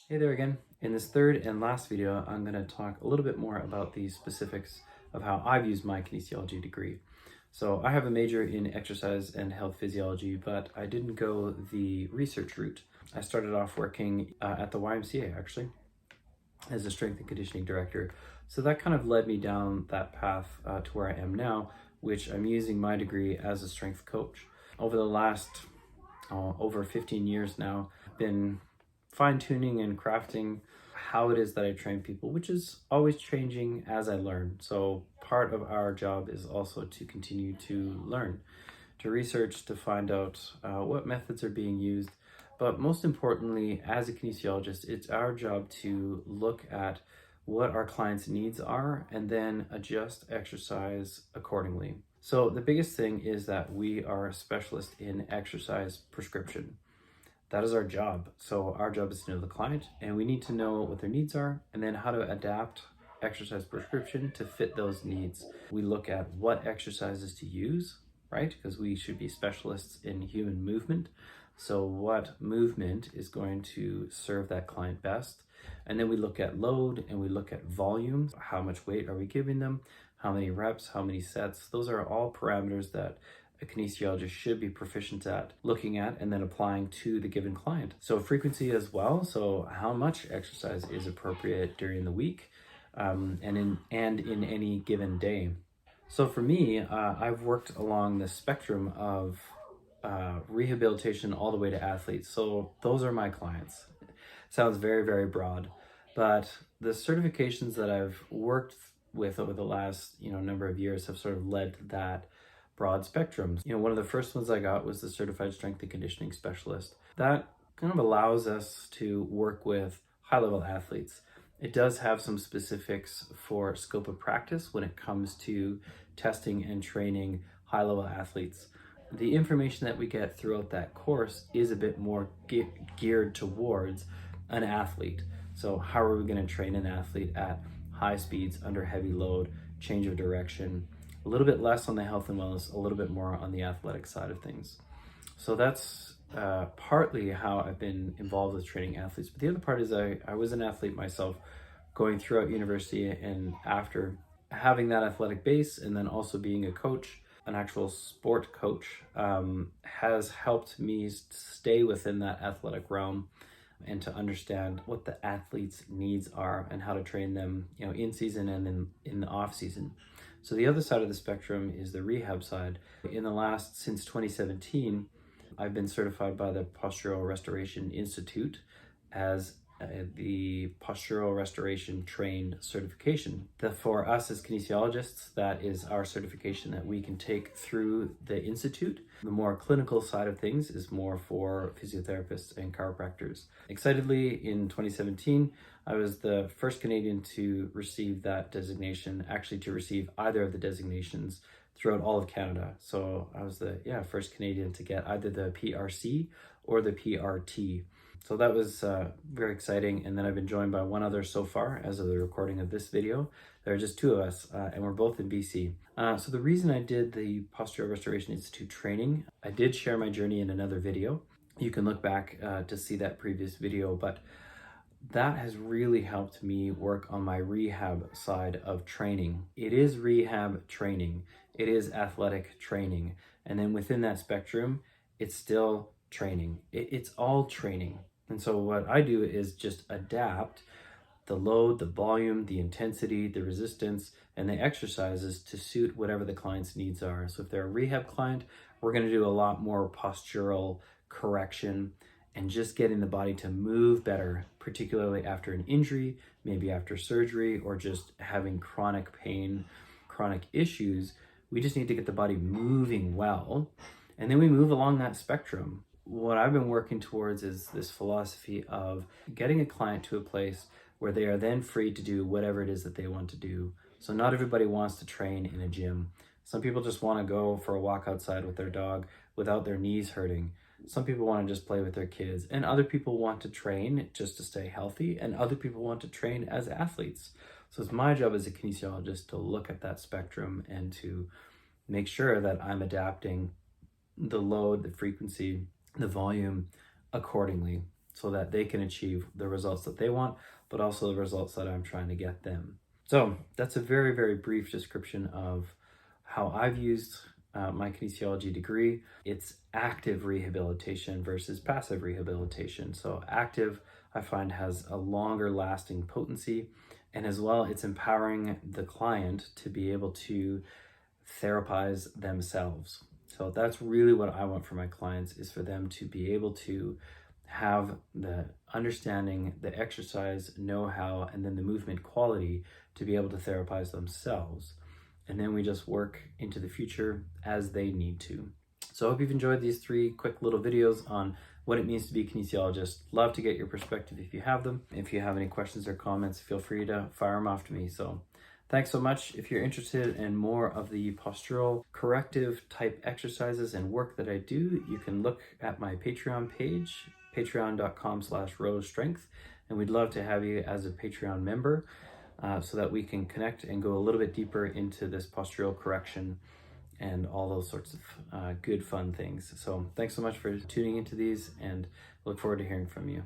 Hey there again. In this third and last video, I'm going to talk a little bit more about the specifics of how I've used my kinesiology degree. So I have a major in exercise and health physiology, but I didn't go the research route. I started off working at the YMCA actually as a strength and conditioning director. So that kind of led me down that path to where I am now, which I'm using my degree as a strength coach. Over the last over 15 years now, I've been fine-tuning and crafting how it is that I train people, which is always changing as I learn. So part of our job is also to continue to learn, to research, to find out what methods are being used. But most importantly, as a kinesiologist, it's our job to look at what our clients' needs are and then adjust exercise accordingly. So the biggest thing is that we are a specialist in exercise prescription. That is our job. So our job is to know the client, and we need to know what their needs are and then how to adapt exercise prescription to fit those needs. We look at what exercises to use, right? Because we should be specialists in human movement. So what movement is going to serve that client best? And then we look at load and we look at volume. How much weight are we giving them? How many reps? How many sets? Those are all parameters that a kinesiologist should be proficient at looking at and then applying to the given client. So frequency as well. So how much exercise is appropriate during the week and in any given day. So for me, I've worked along the spectrum of rehabilitation all the way to athletes. So those are my clients. Sounds very, very broad, but the certifications that I've worked with over the last number of years have sort of led to that broad spectrum. One of the first ones I got was the Certified Strength and Conditioning Specialist. That kind of allows us to work with high-level athletes. It does have some specifics for scope of practice when it comes to testing and training high-level athletes. The information that we get throughout that course is a bit more geared towards an athlete. So how are we going to train an athlete at high speeds, under heavy load, change of direction, a little bit less on the health and wellness, a little bit more on the athletic side of things. So that's partly how I've been involved with training athletes. But the other part is I was an athlete myself going throughout university, and after having that athletic base and then also being a coach, an actual sport coach, has helped me stay within that athletic realm and to understand what the athlete's needs are and how to train them, in season and in the off season. So the other side of the spectrum is the rehab side. Since 2017, I've been certified by the Postural Restoration Institute as the Postural Restoration Trained certification. For us as kinesiologists, that is our certification that we can take through the Institute. The more clinical side of things is more for physiotherapists and chiropractors. Excitedly, in 2017, I was the first Canadian to receive that designation, actually to receive either of the designations throughout all of Canada. So I was the first Canadian to get either the PRC or the PRT. So that was very exciting. And then I've been joined by one other so far as of the recording of this video. There are just two of us, and we're both in BC. So the reason I did the Postural Restoration Institute training, I did share my journey in another video. You can look back to see that previous video, but that has really helped me work on my rehab side of training. It is rehab training. It is athletic training. And then within that spectrum, it's still training. It's all training. And so what I do is just adapt the load, the volume, the intensity, the resistance, and the exercises to suit whatever the client's needs are. So if they're a rehab client, we're going to do a lot more postural correction and just getting the body to move better, particularly after an injury, maybe after surgery, or just having chronic pain, chronic issues. We just need to get the body moving well. And then we move along that spectrum. What I've been working towards is this philosophy of getting a client to a place where they are then free to do whatever it is that they want to do. So not everybody wants to train in a gym. Some people just want to go for a walk outside with their dog without their knees hurting. Some people want to just play with their kids, and other people want to train just to stay healthy, and other people want to train as athletes. So it's my job as a kinesiologist to look at that spectrum and to make sure that I'm adapting the load, the frequency, the volume accordingly. so that they can achieve the results that they want, but also the results that I'm trying to get them. So that's a very, very brief description of how I've used my kinesiology degree. It's active rehabilitation versus passive rehabilitation. So active, I find, has a longer lasting potency, and as well, it's empowering the client to be able to therapize themselves. So that's really what I want for my clients, is for them to be able to have the understanding, the exercise know-how, and then the movement quality to be able to therapize themselves. And then we just work into the future as they need to. So I hope you've enjoyed these 3 quick little videos on what it means to be a kinesiologist. Love to get your perspective if you have them. If you have any questions or comments, feel free to fire them off to me. So thanks so much. If you're interested in more of the postural corrective type exercises and work that I do, you can look at my Patreon page, patreon.com/rosestrength. And we'd love to have you as a Patreon member so that we can connect and go a little bit deeper into this postural correction and all those sorts of good, fun things. So thanks so much for tuning into these, and look forward to hearing from you.